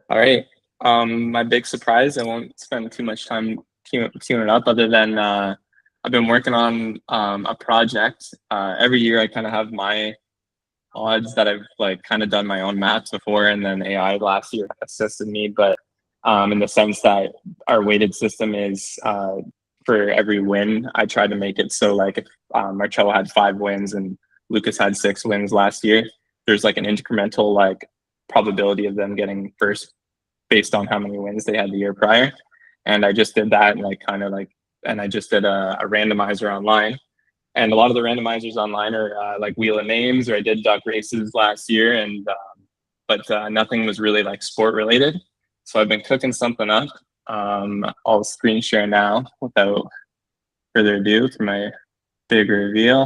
All right. My big surprise, I won't spend too much time queuing it up other than I've been working on a project. Every year I kind of have my odds that I've like kind of done my own maths before, and then AI last year assisted me. But in the sense that our weighted system is for every win, I tried to make it so like if Marcello had 5 wins and Lucas had 6 wins last year, there's like an incremental like probability of them getting first based on how many wins they had the year prior. And I just did that and like kind of like, and I just did a randomizer online. And a lot of the randomizers online are like Wheel of Names, or I did duck races last year, and but nothing was really like sport related. So I've been cooking something up. I'll screen share now without further ado for my big reveal.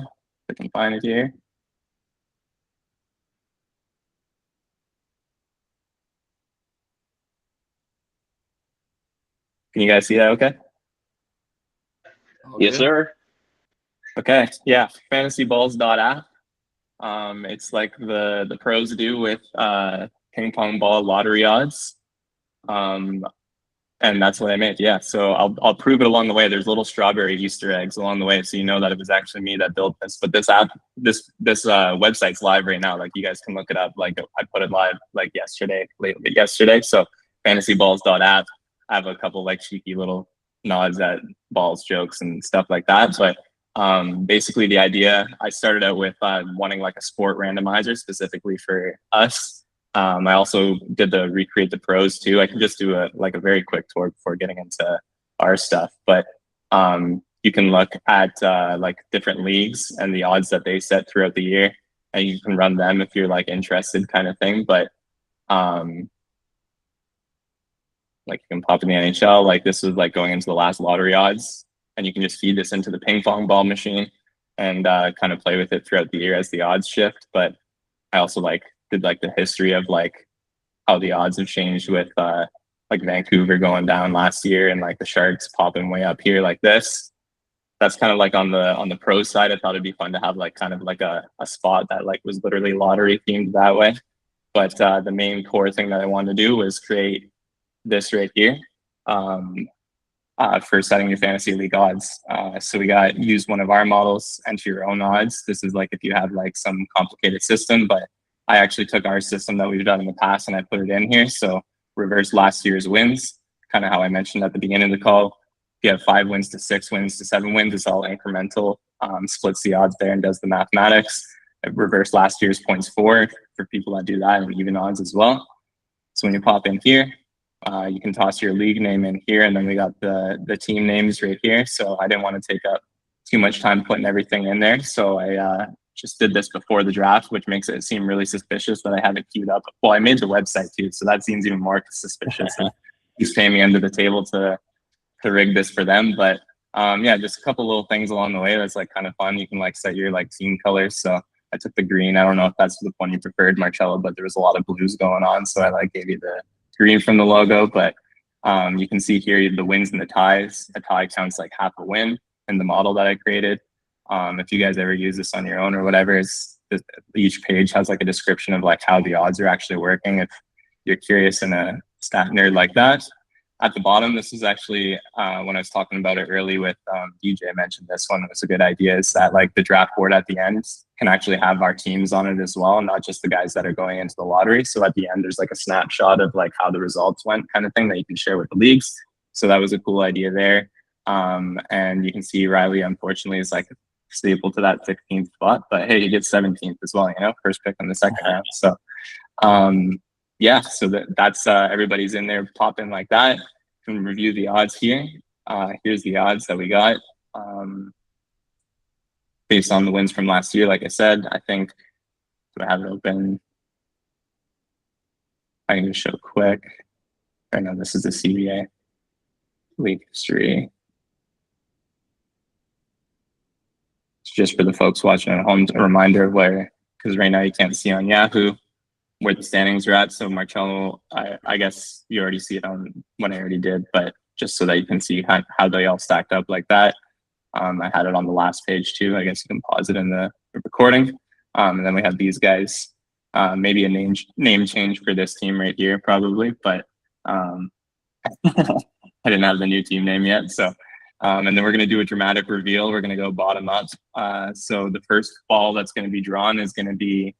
If I can find it here. Can you guys see that okay? Yes, sir. Okay, yeah, fantasyballs.app. It's like the pros do with ping pong ball lottery odds. And that's what I made. Yeah, so I'll prove it along the way. There's little strawberry Easter eggs along the way, so you know that it was actually me that built this. But this app, this website's live right now. Like you guys can look it up. Like I put it live like yesterday. So fantasyballs.app. I have a couple like cheeky little nods at balls jokes and stuff like that. But basically the idea, I started out with wanting like a sport randomizer specifically for us. I also did the recreate the pros too. I can just do a very quick tour before getting into our stuff. But you can look at like different leagues and the odds that they set throughout the year, and you can run them if you're like interested, kind of thing. But like you can pop in the NHL. Like this was like going into the last lottery odds, and you can just feed this into the ping pong ball machine and kind of play with it throughout the year as the odds shift. But I also like did like the history of like how the odds have changed with like Vancouver going down last year and like the Sharks popping way up here like this. That's kind of like on the pro side. I thought it'd be fun to have like kind of like a spot that like was literally lottery themed that way. But the main core thing that I wanted to do was create this right here for setting your fantasy league odds. So we got use one of our models, enter your own odds. This is like if you have like some complicated system, but I actually took our system that we've done in the past and I put it in here. So reverse last year's wins, kind of how I mentioned at the beginning of the call. If you have 5 wins to 6 wins to 7 wins, it's all incremental, splits the odds there and does the mathematics. Reverse last year's points for people that do that, and even odds as well. So when you pop in here, you can toss your league name in here, and then we got the team names right here. So I didn't want to take up too much time putting everything in there. So I just did this before the draft, which makes it seem really suspicious that I have it queued up. Well, I made the website too, so that seems even more suspicious. He's paying me under the table to rig this for them. But yeah, just a couple little things along the way that's like kind of fun. You can like set your like team colors. So I took the green. I don't know if that's the one you preferred, Marcello, but there was a lot of blues going on, so I like gave you the green from the logo. But you can see here the wins and the ties. A tie counts like half a win in the model that I created. If you guys ever use this on your own or whatever, each page has like a description of like how the odds are actually working. If you're curious and a stat nerd like that. At the bottom, this is actually when I was talking about it early with DJ, I mentioned this one was a good idea, is that like the draft board at the end can actually have our teams on it as well, not just the guys that are going into the lottery. So at the end, there's like a snapshot of like how the results went kind of thing that you can share with the leagues. So that was a cool idea there. And you can see Riley, unfortunately, is like staple to that 16th spot, but hey, he gets 17th as well, you know, first pick in the second round. So yeah, so that's everybody's in there, pop in like that. You can review the odds here. Here's the odds that we got based on the wins from last year. Like I said, I think, do I have it open? I can just show quick. I know this is the CBA league history. Just for the folks watching at home, a reminder of where, because right now you can't see on Yahoo where the standings are at. So Marcello, I guess you already see it on what I already did, but just so that you can see how they all stacked up like that. I had it on the last page too. I guess you can pause it in the recording. And then we have these guys, maybe a name change for this team right here, probably, but Um, I didn't have the new team name yet. So, and then we're going to do a dramatic reveal. We're going to go bottom up. So the first ball that's going to be drawn is going to be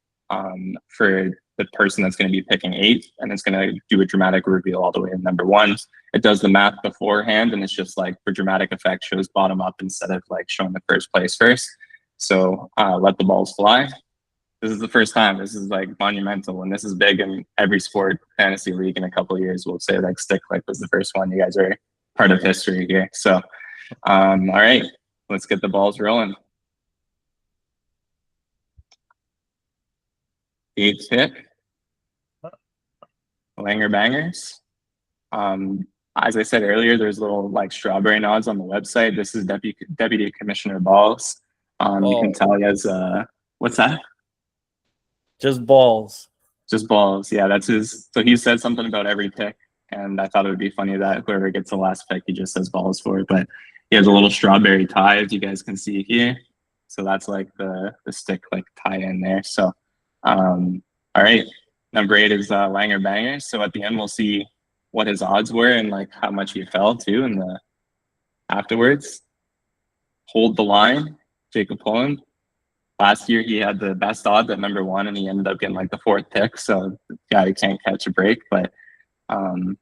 for the person that's going to be picking 8, and it's going to do a dramatic reveal all the way to number 1. It does the math beforehand, and it's just like for dramatic effect shows bottom up instead of like showing the first place first. So let the balls fly. This is the first time. This is like monumental, and this is big in every sport fantasy league. In a couple of years, we'll say like Stick Click was the first one. You guys are part of history here. So, all right, let's get the balls rolling. 8th pick, Langer Bangers. As I said earlier, there's little like strawberry nods on the website. This is Deputy Commissioner Balls. You can tell he has what's that? Just balls. Just balls. Yeah, that's his. So he said something about every pick, and I thought it would be funny that whoever gets the last pick, he just says balls for it. But he has a little strawberry tie, as you guys can see here. So that's like the Stick Click tie in there. So, all right. Number 8 is Langer Banger. So at the end, we'll see what his odds were and like how much he fell to in the afterwards. Hold the line, Jacob Pullen. Last year, he had the best odds at number 1, and he ended up getting like the 4th pick. So, yeah, he can't catch a break. But, and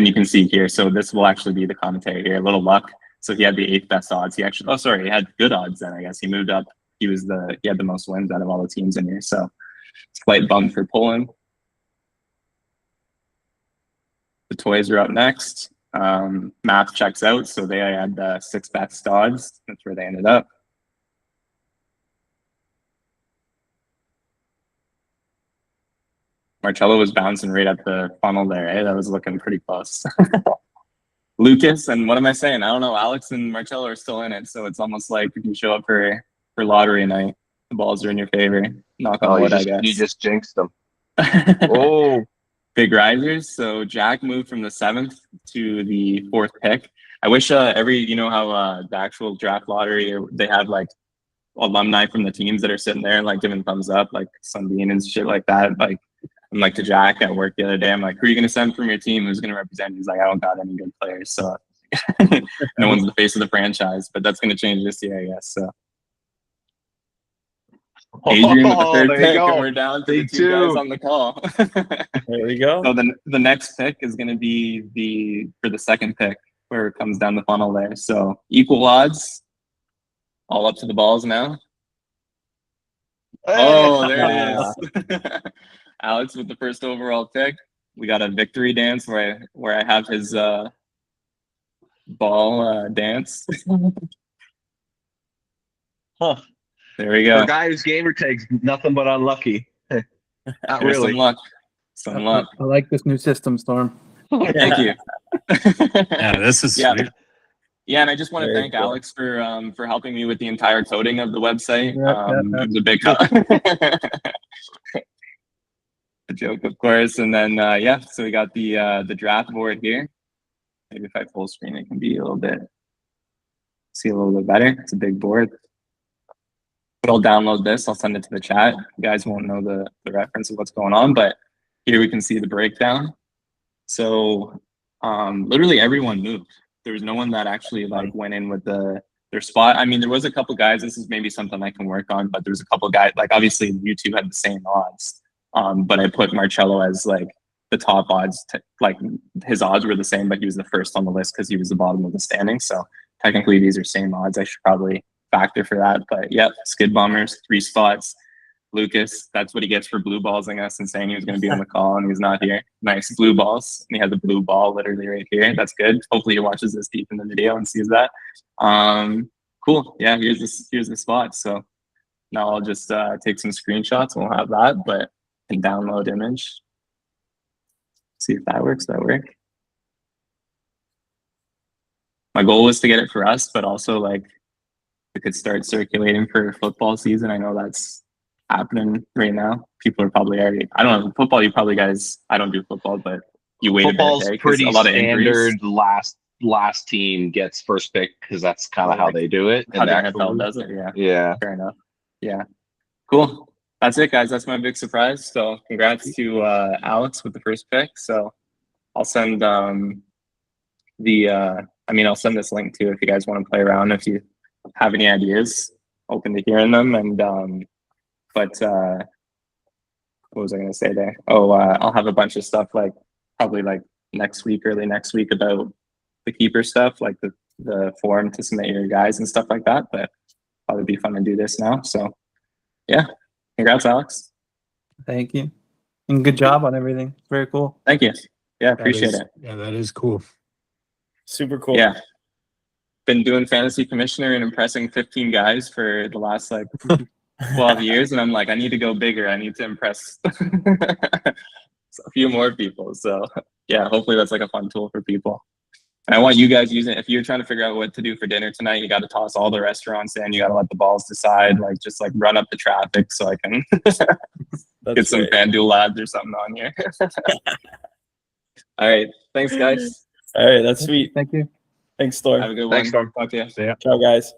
you can see here, so this will actually be the commentary here. A little luck. So he had the 8th best odds. He actually, he had good odds then, I guess. He moved up. He had the most wins out of all the teams in here. So, slight bump for Pullen. The toys are up next. Math checks out. So they had the 6 best odds. That's where they ended up. Marcello was bouncing right at the funnel there. Eh? That was looking pretty close. Lucas, and what am I saying? I don't know. Alex and Marcello are still in it, so it's almost like if you show up for lottery night, the balls are in your favor. Knock on wood, I guess. You just jinxed them. Oh, big risers. So Jack moved from the 7th to the 4th pick. I wish you know how the actual draft lottery, they have like alumni from the teams that are sitting there like giving thumbs up, like Sundin and shit like that. Like, I'm like to Jack at work the other day. I'm like, who are you going to send from your team? Who's going to represent? He's like, I don't got any good players. So no one's the face of the franchise, but that's going to change this year, I guess. So Adrian with the 3rd pick, and we're down to the 2 guys on the call. There we go. So the next pick is going to be for the 2nd pick, where it comes down the funnel there. So equal odds, all up to the balls now. Oh, there it is. Alex with the 1st overall pick. We got a victory dance where I have his ball dance. Huh. There we go. For a guy whose gamer tag's nothing but unlucky. Not really. Some luck. I like this new system, Storm. Thank you. Yeah, this is sweet. Yeah, and I just want to thank Alex for helping me with the entire coding of the website. It was a big a joke, of course. And then so we got the draft board here. Maybe if I full screen, it can be a little bit better. It's a big board. But I'll download this. I'll send it to the chat. You guys won't know the reference of what's going on, but here we can see the breakdown. So literally everyone moved. There was no one that actually like went in with their spot. I mean, there was a couple guys. This is maybe something I can work on, but there's a couple guys. Like obviously, you two had the same odds, but I put Marcello as like the top odds. Like his odds were the same, but he was the 1st on the list because he was the bottom of the standing. So technically, these are same odds. I should probably factor for that. But yep, Skid Bombers 3 spots. Lucas, that's what he gets for blue balls-ing us and saying he was going to be on the call and he's not here. Nice blue balls. And he had the blue ball literally right here. That's good. Hopefully he watches this deep in the video and sees that. Cool. Yeah, here's the spot. So now I'll just take some screenshots and we'll have that, but I can download image. See if that works. That work. My goal was to get it for us, but also like it could start circulating for football season. I know that's happening right now. People are probably already, I don't know, football, you probably guys, I don't do football, but you wait Football's a bit. Pretty a lot of standard. injuries. Last team gets 1st pick because that's kind of how they do it. How the NFL does it, Yeah. Fair enough. Yeah. Cool. That's it, guys. That's my big surprise. So congrats to Alex with the 1st pick. So I'll send I'll send this link too if you guys want to play around. If you have any ideas, open to hearing them. And what was I going to say there? I'll have a bunch of stuff like probably like next week, early next week, about the keeper stuff, like the form to submit your guys and stuff like that. But probably be fun to do this now. So yeah, congrats, Alex. Thank you. And good job on everything. Very cool. Thank you. Yeah, appreciate it. Yeah, that is cool. Super cool. Yeah. Been doing fantasy commissioner and impressing 15 guys for the last like 12 years. And I'm like, I need to go bigger. I need to impress a few more people. So yeah, hopefully that's like a fun tool for people. And I want you guys using it. If you're trying to figure out what to do for dinner tonight, you got to toss all the restaurants in. You got to let the balls decide, like just like run up the traffic so I can get some FanDuel lads or something on here. All right. Thanks, guys. All right, that's sweet. Thank you. Thanks, Storm. Have a good one. Thanks, Storm. Talk to you. See ya. Ciao, guys.